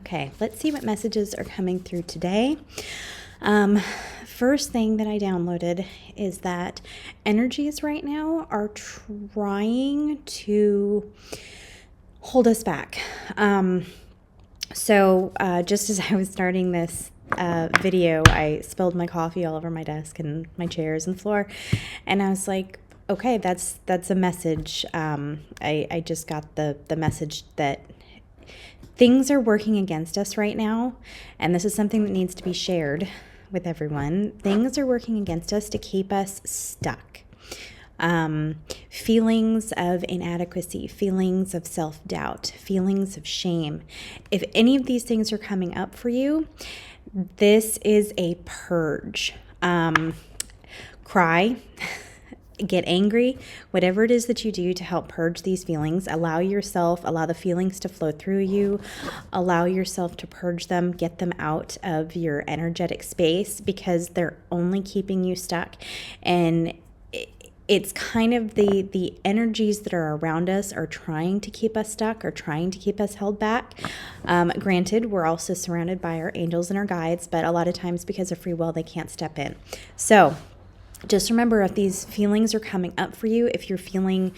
Okay, let's see what messages are coming through today. First thing that I downloaded is that energies right now are trying to hold us back. So just as I was starting this video, I spilled my coffee all over my desk and my chairs and floor, and I was like, okay, that's a message. I just got the message that things are working against us right now, and this is something that needs to be shared with everyone. Things are working against us to keep us stuck. Feelings of inadequacy, feelings of self-doubt, feelings of shame. If any of these things are coming up for you, this is a purge. Cry, get angry, whatever it is that you do to help purge these feelings. Allow the feelings to flow through you. Allow yourself to purge them, get them out of your energetic space, because they're only keeping you stuck. And it's kind of the energies that are around us are trying to keep us stuck, or trying to keep us held back. Granted, we're also surrounded by our angels and our guides, but a lot of times because of free will, they can't step in. So just remember, if these feelings are coming up for you, if you're feeling,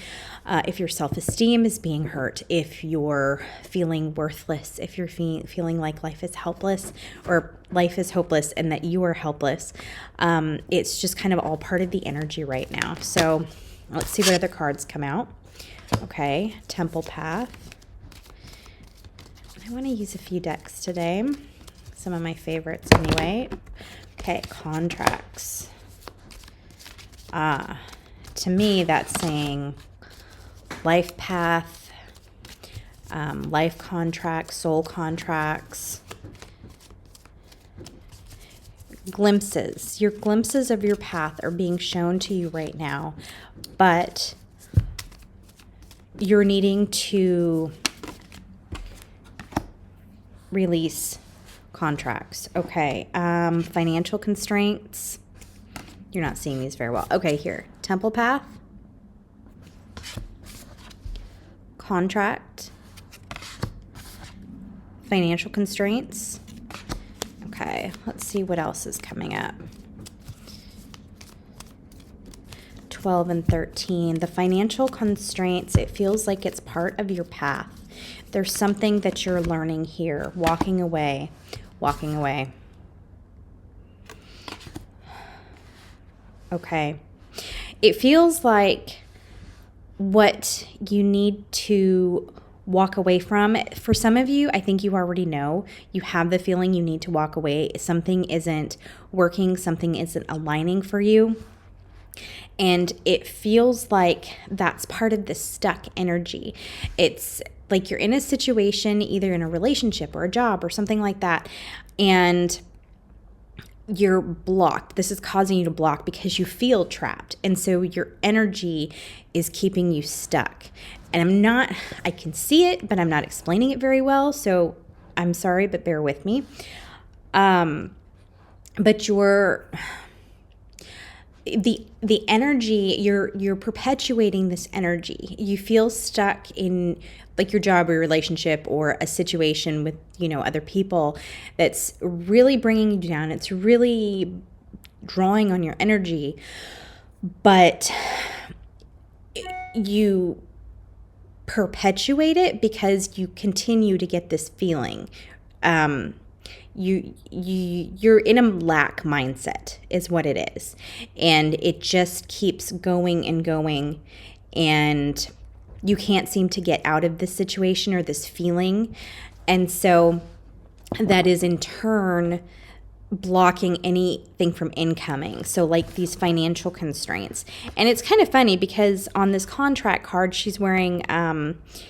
if your self-esteem is being hurt, if you're feeling worthless, if you're feeling like life is helpless or life is hopeless and that you are helpless, it's just kind of all part of the energy right now. So let's see what other cards come out. Okay, Temple Path. I want to use a few decks today. Some of my favorites anyway. Okay, Contracts. To me, that's saying life path, life contracts, soul contracts, glimpses. Your glimpses of your path are being shown to you right now, but you're needing to release contracts. Okay, financial constraints. You're not seeing these very well. Okay, here. Temple Path. Contract. Financial constraints. Okay, let's see what else is coming up. 12 and 13. The financial constraints, it feels like it's part of your path. There's something that you're learning here. Walking away. Walking away. Okay. It feels like what you need to walk away from, for some of you, I think you already know. You have the feeling you need to walk away. Something isn't working, something isn't aligning for you. And it feels like that's part of the stuck energy. It's like you're in a situation, either in a relationship or a job or something like that, and you're blocked. This is causing you to block because you feel trapped. And so your energy is keeping you stuck. And I can see it, but I'm not explaining it very well. So I'm sorry, but bear with me. But the energy, you're perpetuating this energy. You feel stuck in like your job or your relationship or a situation with, other people that's really bringing you down. It's really drawing on your energy, but you perpetuate it because you continue to get this feeling. You're in a lack mindset is what it is. And it just keeps going and going, and you can't seem to get out of this situation or this feeling. And so that is in turn blocking anything from incoming. So like these financial constraints. And it's kind of funny because on this contract card, she's wearing,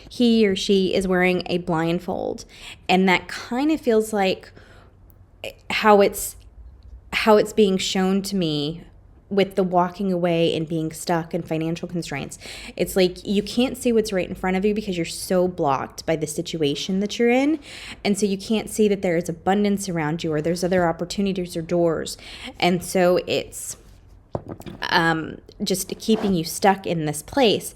he or she is wearing a blindfold. And that kind of feels like how it's being shown to me with the walking away and being stuck and financial constraints. It's like you can't see what's right in front of you because you're so blocked by the situation that you're in. And so you can't see that there is abundance around you or there's other opportunities or doors. And so it's just keeping you stuck in this place.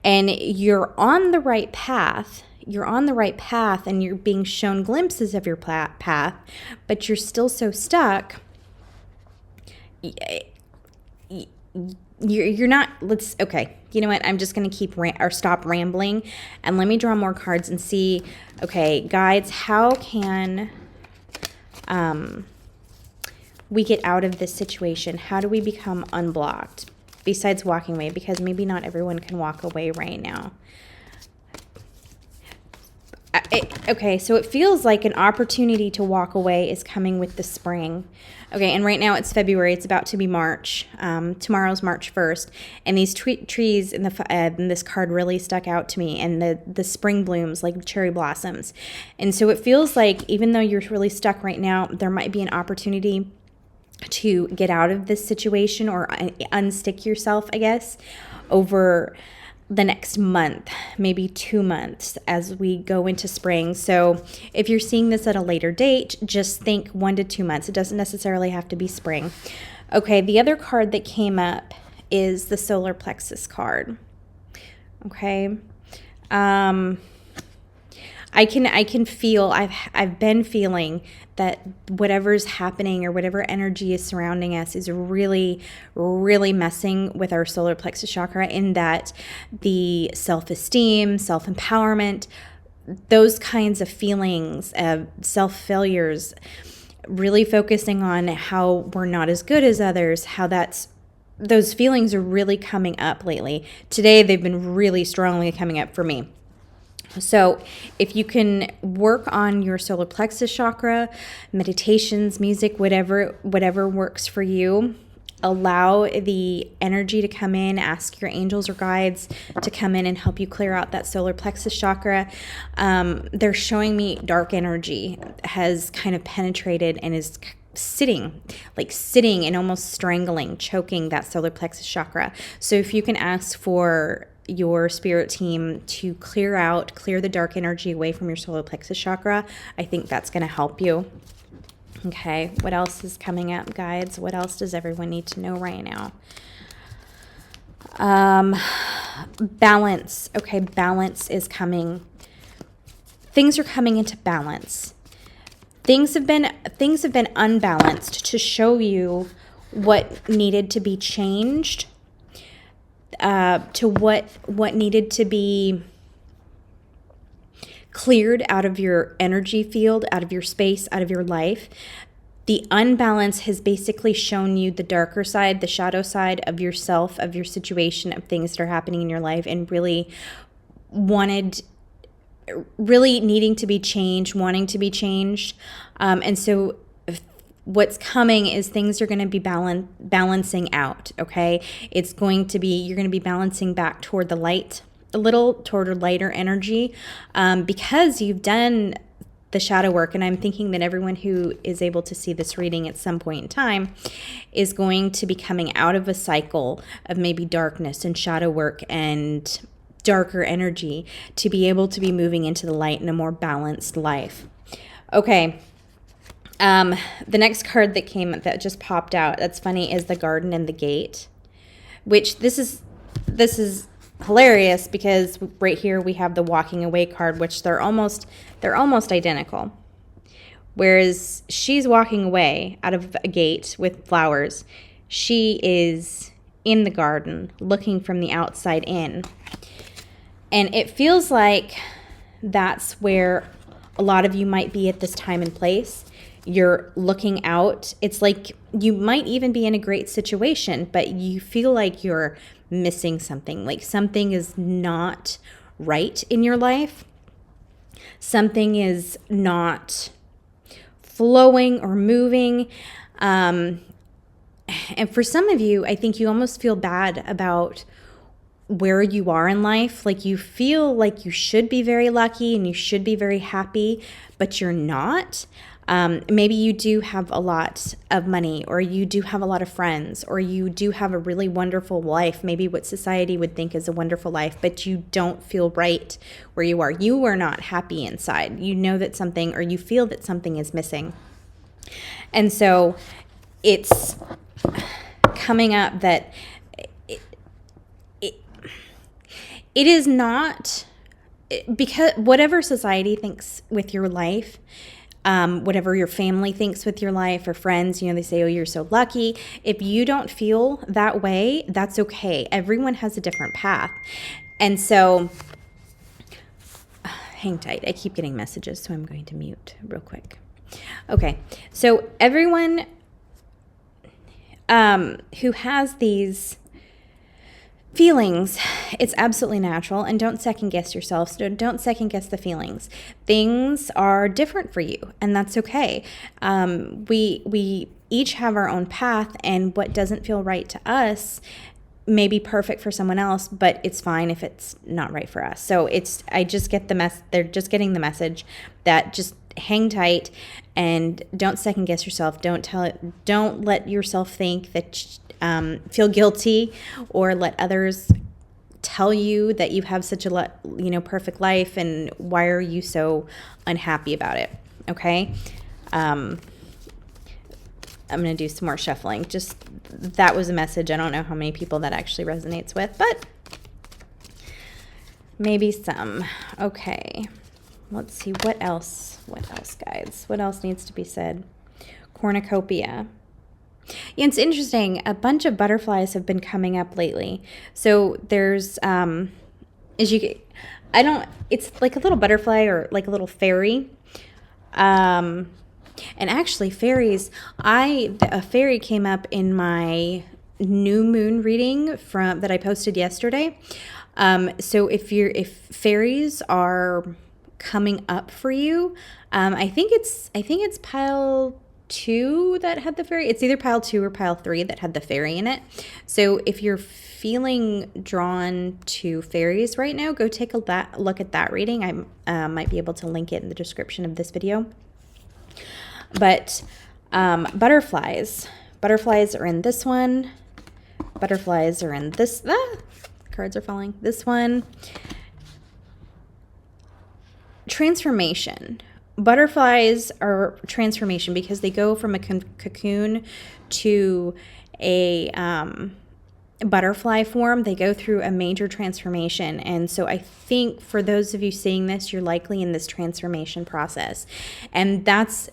And you're on the right path. you're on the right path and you're being shown glimpses of your path, but you're still so stuck. You're not, okay, you know what, I'm just going to stop rambling, and let me draw more cards and see, okay, guides, how can we get out of this situation? How do we become unblocked besides walking away? Because maybe not everyone can walk away right now. Okay, so it feels like an opportunity to walk away is coming with the spring. Okay, and right now it's February. It's about to be March. Tomorrow's March 1st. And these trees in this card really stuck out to me. And the spring blooms like cherry blossoms. And so it feels like even though you're really stuck right now, there might be an opportunity to get out of this situation or unstick yourself, I guess, over the next month, maybe 2 months as we go into spring. So if you're seeing this at a later date, just think 1 to 2 months. It doesn't necessarily have to be spring. Okay, the other card that came up is the solar plexus card. Okay. I can feel, I've been feeling that whatever's happening or whatever energy is surrounding us is really, really messing with our solar plexus chakra, in that the self-esteem, self-empowerment, those kinds of feelings of self-failures, really focusing on how we're not as good as others, those feelings are really coming up lately. Today, they've been really strongly coming up for me. So if you can work on your solar plexus chakra, meditations, music, whatever works for you, allow the energy to come in, ask your angels or guides to come in and help you clear out that solar plexus chakra. They're showing me dark energy has kind of penetrated and is sitting and almost strangling, choking that solar plexus chakra. So if you can ask for your spirit team to clear the dark energy away from your solar plexus chakra, I think that's going to help you. Okay, what else is coming up, guides? What else does everyone need to know right now? Balance. Okay, balance is coming. Things are coming into balance. Things have been unbalanced to show you what needed to be changed, to what needed to be cleared out of your energy field, out of your space, out of your life. The unbalance has basically shown you the darker side, the shadow side of yourself, of your situation, of things that are happening in your life, and really needing to be changed, wanting to be changed. And so what's coming is things are going to be balancing out, okay? You're going to be balancing back toward the light, a little toward a lighter energy, because you've done the shadow work. And I'm thinking that everyone who is able to see this reading at some point in time is going to be coming out of a cycle of maybe darkness and shadow work and darker energy to be able to be moving into the light in a more balanced life. Okay. The next card that just popped out, that's funny, is the Garden and the Gate, which this is hilarious because right here we have the Walking Away card, which they're almost identical. Whereas she's walking away out of a gate with flowers, she is in the garden looking from the outside in. And it feels like that's where a lot of you might be at this time and place. You're looking out. It's like you might even be in a great situation, but you feel like you're missing something, like something is not right in your life. Something is not flowing or moving. And for some of you, I think you almost feel bad about where you are in life. Like you feel like you should be very lucky and you should be very happy, but you're not. Maybe you do have a lot of money, or you do have a lot of friends, or you do have a really wonderful life, maybe what society would think is a wonderful life, but you don't feel right where you are. You are not happy inside. You know that something, or you feel that something is missing. And so it's coming up that it is not because whatever society thinks with your life, whatever your family thinks with your life or friends, they say, oh, you're so lucky. If you don't feel that way, that's okay. Everyone has a different path. And so hang tight. I keep getting messages, so I'm going to mute real quick. Okay. So everyone who has these feelings, it's absolutely natural, and don't second guess yourself. So don't second guess the feelings. Things are different for you, and that's okay. We each have our own path, and what doesn't feel right to us may be perfect for someone else, but it's fine if it's not right for us. So I just get they're just getting the message that just hang tight and don't second guess yourself. Don't let yourself think that feel guilty, or let others tell you that you have such a perfect life, and why are you so unhappy about it. Okay. I'm going to do some more shuffling. Just that was a message. I don't know how many people that actually resonates with, but maybe some. Okay. Let's see. What else, guys? What else needs to be said? Cornucopia. Yeah, it's interesting. A bunch of butterflies have been coming up lately. So there's, it's like a little butterfly or like a little fairy. And actually fairies, a fairy came up in my new moon reading that I posted yesterday. So if fairies are coming up for you, I think it's pile 2 that had the fairy. It's either pile 2 or pile 3 that had the fairy in it. So if you're feeling drawn to fairies right now, go take a look at that reading. I might be able to link it in the description of this video. But butterflies are in this one. Butterflies are in this. Cards are falling. This one. Transformation. Butterflies are transformation because they go from a cocoon to a butterfly form. They go through a major transformation. And so I think for those of you seeing this, you're likely in this transformation process. And that's,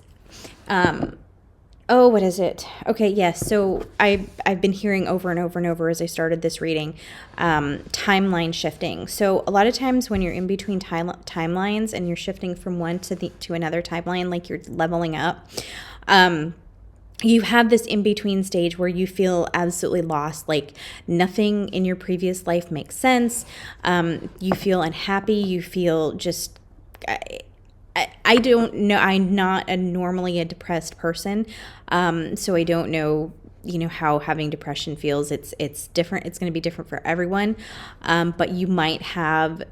what is it? Okay, yes. So I've been hearing over and over and over as I started this reading, timeline shifting. So a lot of times when you're in between timelines and you're shifting from one to another timeline, like you're leveling up, you have this in-between stage where you feel absolutely lost, like nothing in your previous life makes sense. You feel unhappy. You feel just... I don't know. I'm not normally a depressed person, so I don't know, how having depression feels. It's different. It's going to be different for everyone, but you might have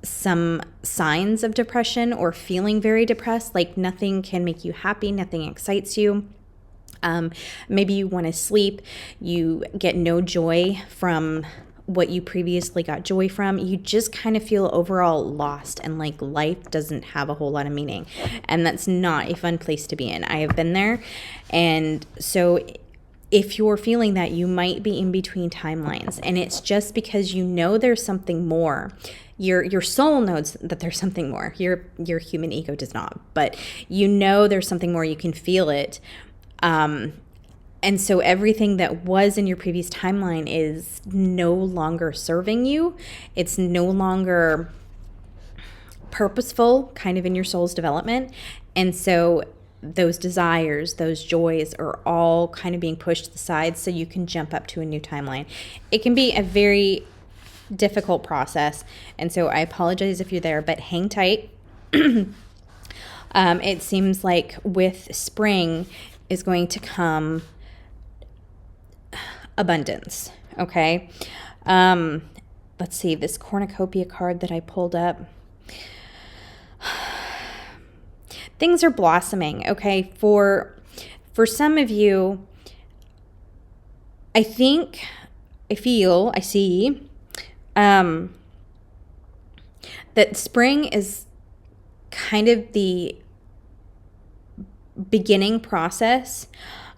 some signs of depression or feeling very depressed, like nothing can make you happy, nothing excites you. Maybe you want to sleep. You get no joy from what you previously got joy from. You just kind of feel overall lost and like life doesn't have a whole lot of meaning. And that's not a fun place to be in. I have been there. And so if you're feeling that, you might be in between timelines, and it's just because there's something more. Your soul knows that there's something more. Your human ego does not, but there's something more. You can feel it. And so everything that was in your previous timeline is no longer serving you. It's no longer purposeful, kind of in your soul's development. And so those desires, those joys are all kind of being pushed to the side so you can jump up to a new timeline. It can be a very difficult process. And so I apologize if you're there, but hang tight. It seems like with spring is going to come abundance. Okay. Let's see, this cornucopia card that I pulled up. Things are blossoming. Okay. For some of you, I see, that spring is kind of the beginning process.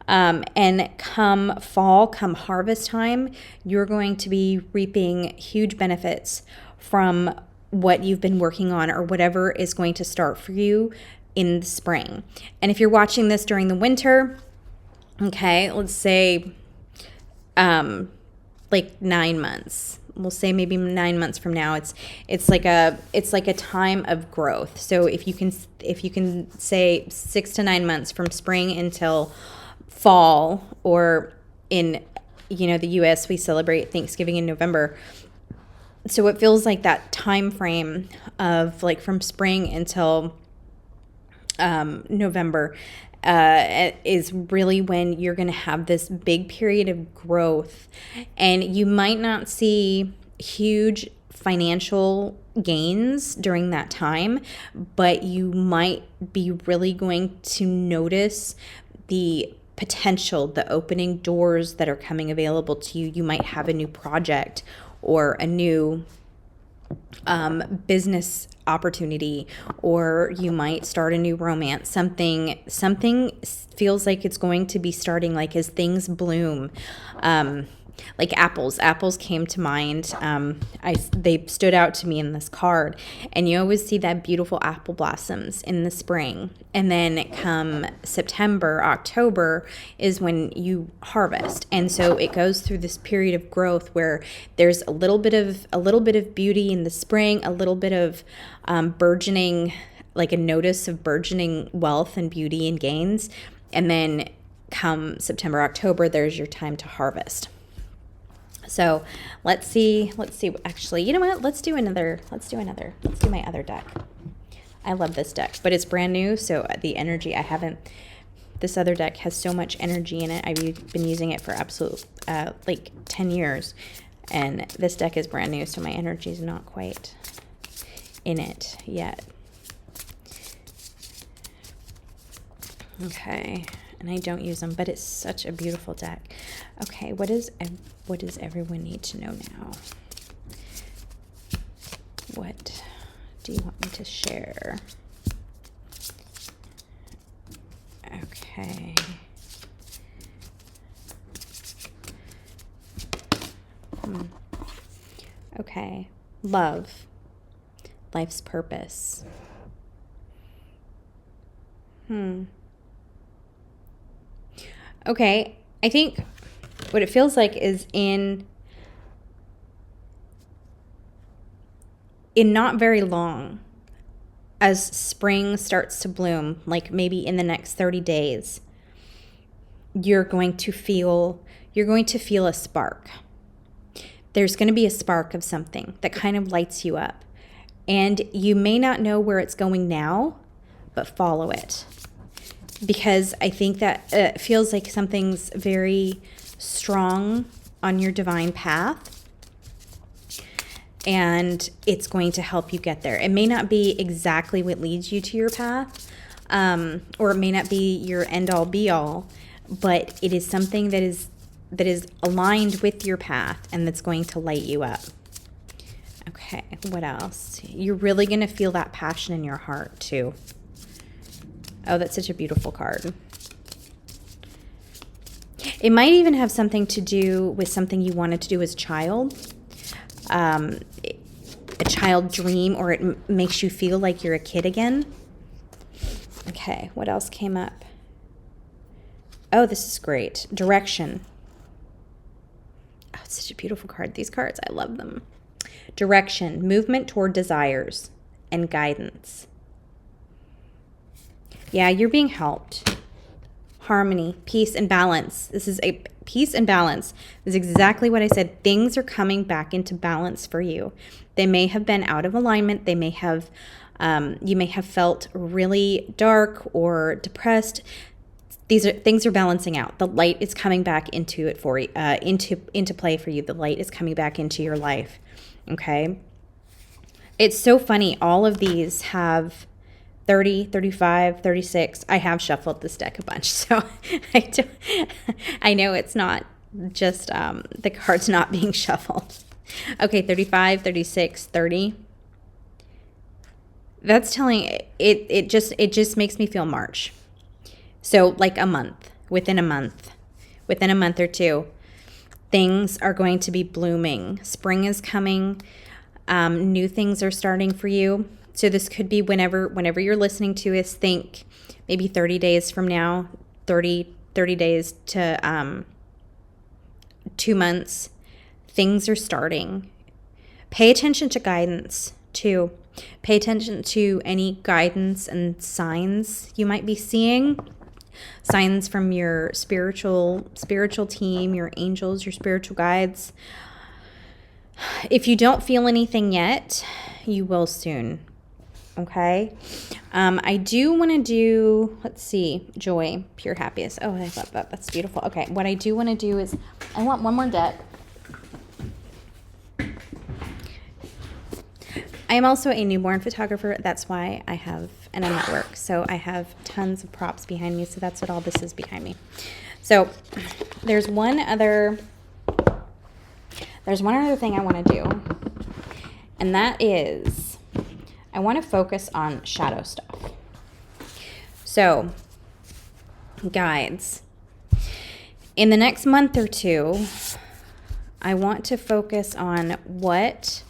And come fall, come harvest time, you're going to be reaping huge benefits from what you've been working on or whatever is going to start for you in the spring. And if you're watching this during the winter, okay, let's say like 9 months. We'll say maybe 9 months from now. It's like a time of growth. So if you can say 6 to 9 months from spring until fall, or in the US we celebrate Thanksgiving in November. So it feels like that time frame of like from spring until November is really when you're going to have this big period of growth, and you might not see huge financial gains during that time, but you might be really going to notice the potential, the opening doors that are coming available to you. You might have a new project or a new business opportunity, or you might start a new romance. Something feels like it's going to be starting, like as things bloom. Like apples came to mind. They stood out to me in this card, and you always see that beautiful apple blossoms in the spring, and then come September, October is when you harvest. And so it goes through this period of growth where there's a little bit of beauty in the spring, a little bit of burgeoning, like a notice of burgeoning wealth and beauty and gains, and then come September, October, there's your time to harvest. So let's see, actually, you know what? Let's do my other deck. I love this deck, but it's brand new. So the energy this other deck has so much energy in it. I've been using it for like 10 years, and this deck is brand new. So my energy is not quite in it yet. Okay. And I don't use them, but it's such a beautiful deck. Okay, what does everyone need to know now? What do you want me to share? Okay. Okay. Love. Life's purpose. Okay, I think what it feels like is in not very long, as spring starts to bloom, like maybe in the next 30 days, you're going to feel a spark. There's going to be a spark of something that kind of lights you up. And you may not know where it's going now, but follow it. Because I think that it feels like something's very strong on your divine path, and it's going to help you get there. It may not be exactly what leads you to your path, or it may not be your end-all be-all, but it is something that is aligned with your path and that's going to light you up. Okay, what else? You're really going to feel that passion in your heart too. Oh, that's such a beautiful card. It might even have something to do with something you wanted to do as a child. A child dream, or it makes you feel like you're a kid again. Okay, what else came up? Oh, this is great. Direction. Oh, it's such a beautiful card. These cards, I love them. Direction, movement toward desires, and guidance. Yeah, you're being helped. Harmony, peace, and balance. This is a peace and balance. This is exactly what I said. Things are coming back into balance for you. They may have been out of alignment. They may have, you may have felt really dark or depressed. Things are balancing out. The light is coming back into it for you, into play for you. The light is coming back into your life. Okay. It's so funny. All of these have 30, 35, 36. I have shuffled this deck a bunch, so I know it's not just the cards not being shuffled. Okay, 35, 36, 30. That's telling it just makes me feel March. So like a month, within a month or two, things are going to be blooming. Spring is coming. New things are starting for you. So this could be whenever you're listening to us, think maybe 30 days from now, 30 days to 2 months. Things are starting. Pay attention to guidance too. Pay attention to any guidance and signs you might be seeing. Signs from your spiritual team, your angels, your spiritual guides. If you don't feel anything yet, you will soon. Okay. I do want to do, let's see, joy, pure happiness. Oh, I love that. That's beautiful. Okay. What I do want to do is I want one more deck. I am also a newborn photographer. That's why I have, and I'm at work, so I have tons of props behind me. So that's what all this is behind me. So there's one other thing I want to do, and that is I want to focus on shadow stuff. So, guides, in the next month or two, I want to focus on what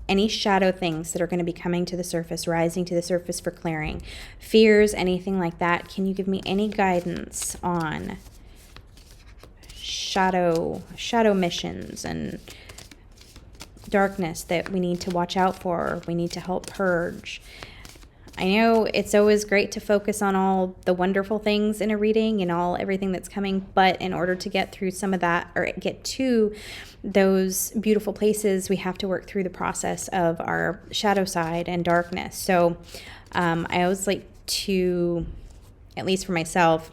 any shadow things that are going to be coming to the surface, rising to the surface for clearing, fears, anything like that. Can you give me any guidance on shadow missions and darkness that we need to watch out for, we need to help purge? I know it's always great to focus on all the wonderful things in a reading and everything that's coming, but in order to get through some of that or get to those beautiful places, we have to work through the process of our shadow side and darkness. So I always like to, at least for myself,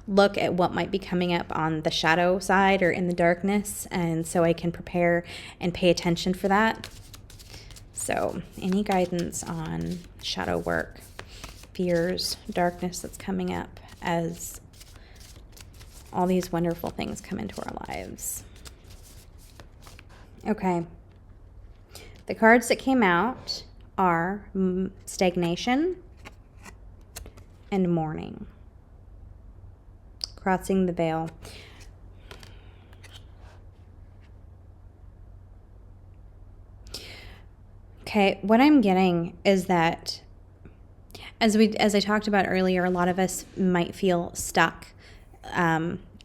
look at what might be coming up on the shadow side or in the darkness, and so I can prepare and pay attention for that. So any guidance on shadow work, fears, darkness that's coming up as all these wonderful things come into our lives. Okay. The cards that came out are stagnation and mourning. Crossing the veil. Okay, what I'm getting is that as I talked about earlier, a lot of us might feel stuck,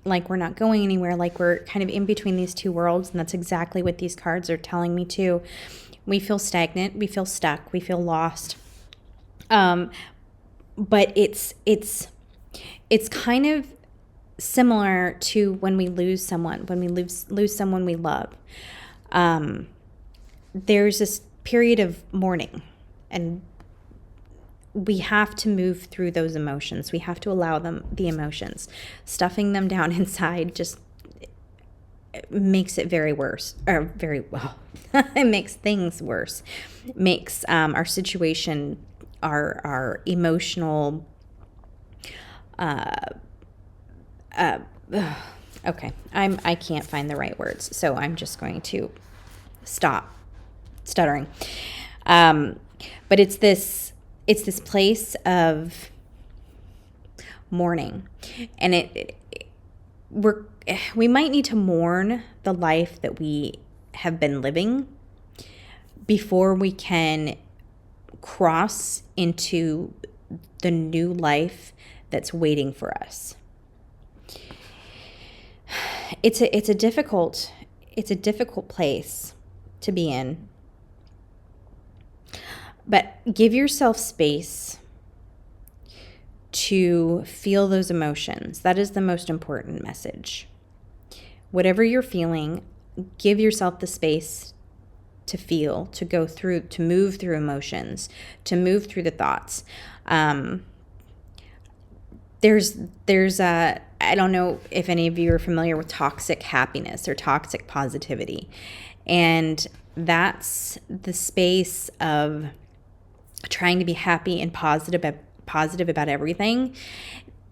like we're not going anywhere, like we're kind of in between these two worlds, and that's exactly what these cards are telling me too. We feel stagnant, we feel stuck, we feel lost. But it's kind of similar to when we lose someone, when we lose someone we love. There's this period of mourning, and we have to move through those emotions. We have to allow the emotions. Stuffing them down inside just makes it very worse, or very well. It makes things worse. Makes our situation, our emotional. Okay, I can't find the right words, so I'm just going to stop stuttering. But it's this place of mourning, and we might need to mourn the life that we have been living before we can cross into the new life that's waiting for us. It's a difficult place to be in. But give yourself space to feel those emotions. That is the most important message. Whatever you're feeling, give yourself the space to feel, to go through, to move through emotions, to move through the thoughts. There's I don't know if any of you are familiar with toxic happiness or toxic positivity. And that's the space of trying to be happy and positive about everything.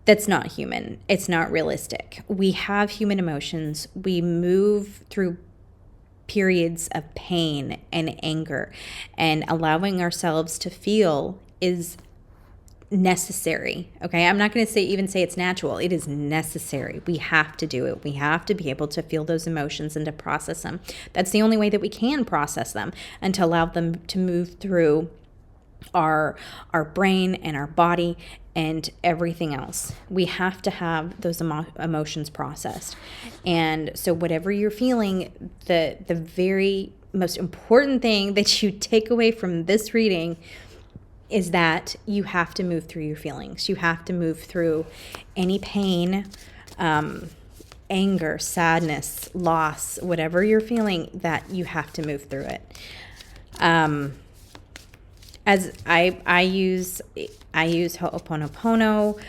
That's not human. It's not realistic. We have human emotions. We move through periods of pain and anger, and allowing ourselves to feel is necessary. Okay. I'm not going to even say it's natural. It is necessary. We have to do it. We have to be able to feel those emotions and to process them. That's the only way that we can process them, and to allow them to move through our brain and our body and everything else. We have to have those emotions processed. And so whatever you're feeling, the very most important thing that you take away from this reading is that you have to move through your feelings. You have to move through any pain, anger, sadness, loss, whatever you're feeling, that you have to move through it. As I use Ho'oponopono,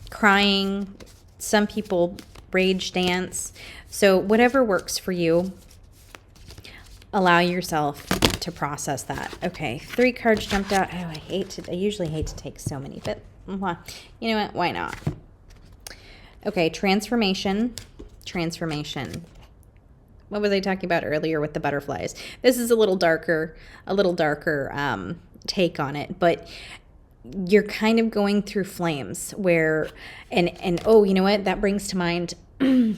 crying. Some people rage dance. So whatever works for you, allow yourself to process that. Okay, 3 cards jumped out. Oh, I usually hate to take so many, but you know what? Why not? Okay, transformation. What was I talking about earlier with the butterflies? This is a little darker take on it, but you're kind of going through flames where, and oh, you know what? That brings to mind the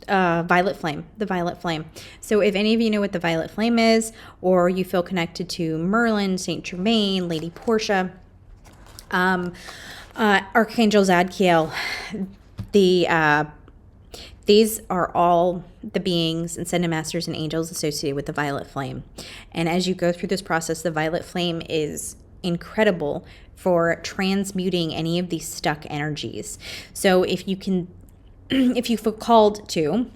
violet flame. So if any of you know what the violet flame is, or you feel connected to Merlin, Saint Germain, Lady Portia, Archangel Zadkiel, these are all the beings and ascended masters and angels associated with the violet flame. And as you go through this process, the violet flame is incredible for transmuting any of these stuck energies. So if you feel called to,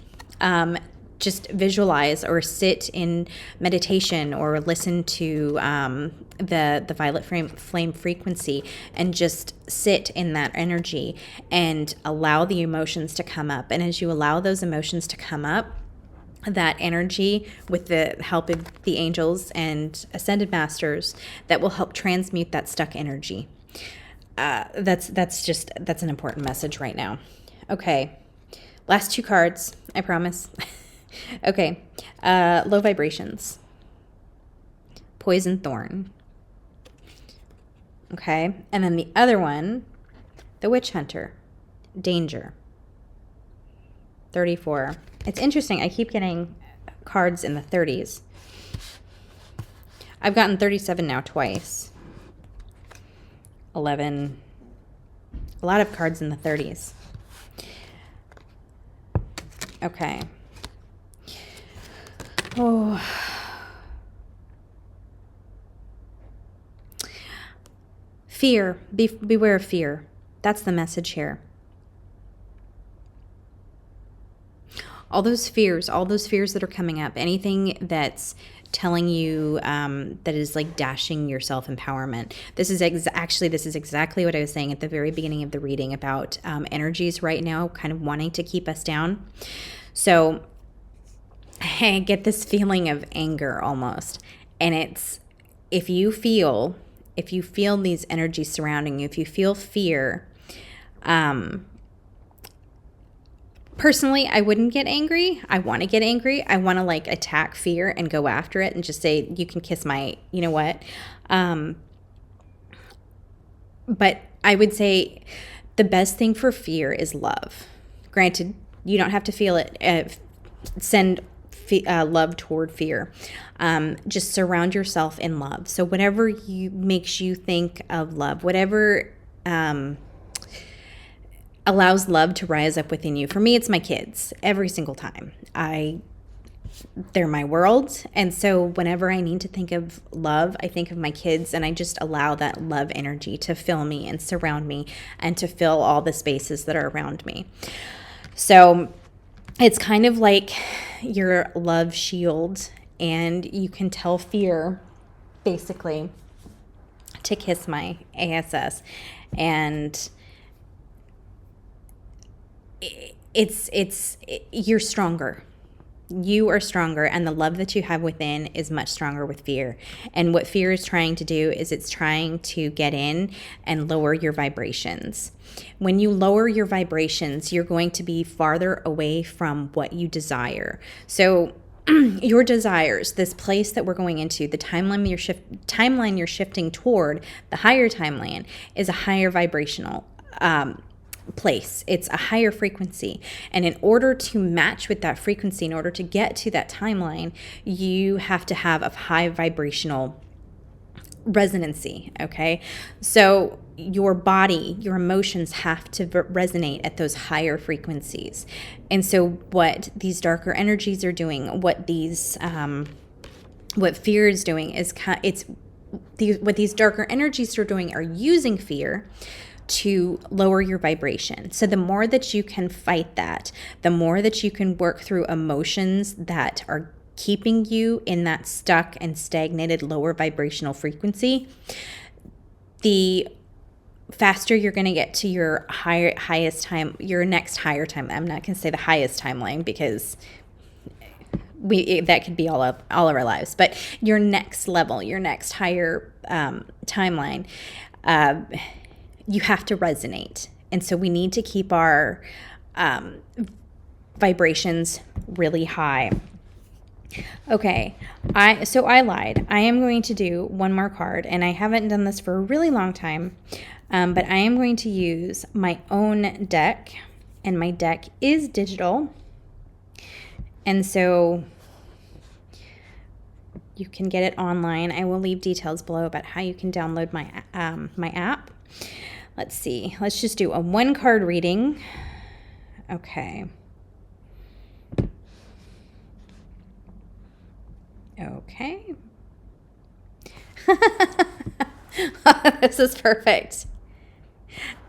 just visualize or sit in meditation or listen to the violet flame frequency, and just sit in that energy and allow the emotions to come up. And as you allow those emotions to come up, that energy, with the help of the angels and ascended masters, that will help transmute that stuck energy. That's an important message right now. Okay, last 2 cards, I promise. Okay, low vibrations, poison thorn. Okay, and then the other one, the witch hunter, danger. 34. It's interesting. I keep getting cards in the 30s. I've gotten 37 now twice. 11. A lot of cards in the 30s. Okay. Oh. Fear. Beware of fear. That's the message here. All those fears that are coming up, anything that's telling you that is like dashing your self-empowerment. This is exactly what I was saying at the very beginning of the reading about energies right now kind of wanting to keep us down. So I get this feeling of anger almost. And it's, if you feel these energies surrounding you, if you feel fear, personally, I wouldn't get angry. I want to get angry. I want to like attack fear and go after it and just say, you can kiss my, you know what? But I would say the best thing for fear is love. Granted, you don't have to feel it. Send love toward fear. Just surround yourself in love. So whatever makes you think of love, whatever allows love to rise up within you. For me, it's my kids. Every single time. They're my world. And so whenever I need to think of love, I think of my kids, and I just allow that love energy to fill me and surround me and to fill all the spaces that are around me. So it's kind of like your love shield, and you can tell fear basically to kiss my ASS. And you're stronger. You are stronger, and the love that you have within is much stronger with fear. And what fear is trying to do is it's trying to get in and lower your vibrations. When you lower your vibrations, you're going to be farther away from what you desire. So your desires, this place that we're going into, the timeline you're shifting toward, the higher timeline, is a higher vibrational place. It's a higher frequency. And in order to match with that frequency, in order to get to that timeline, you have to have a high vibrational resonancy. Okay. So your body, your emotions have to resonate at those higher frequencies. And so what these darker energies are doing, what fear is doing is what these darker energies are doing are using fear to lower your vibration. So the more that you can fight that, the more that you can work through emotions that are keeping you in that stuck and stagnated lower vibrational frequency, the faster you're going to get to your highest time, your next higher time. I'm not going to say the highest timeline because that could be all of our lives, but your next level, your next higher timeline, you have to resonate. And so we need to keep our vibrations really high. Okay, I lied. I am going to do one more card, and I haven't done this for a really long time, but I am going to use my own deck, and my deck is digital, and so you can get it online. I will leave details below about how you can download my app. Let's see. Let's just do a one card reading. Okay. Okay. This is perfect.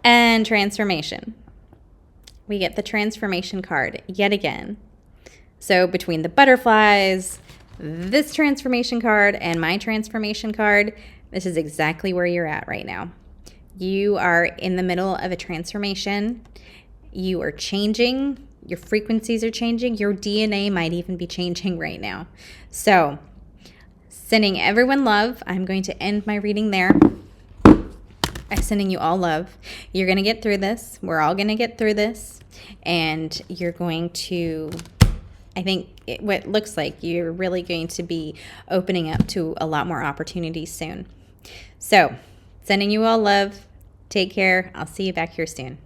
And transformation. We get the transformation card yet again. So between the butterflies, this transformation card, and my transformation card, this is exactly where you're at right now. You are in the middle of a transformation. You are changing. Your frequencies are changing. Your DNA might even be changing right now. So, sending everyone love. I'm going to end my reading there. I'm sending you all love. You're going to get through this. We're all going to get through this. And you're going to, I think, what looks like you're really going to be opening up to a lot more opportunities soon. So, sending you all love. Take care. I'll see you back here soon.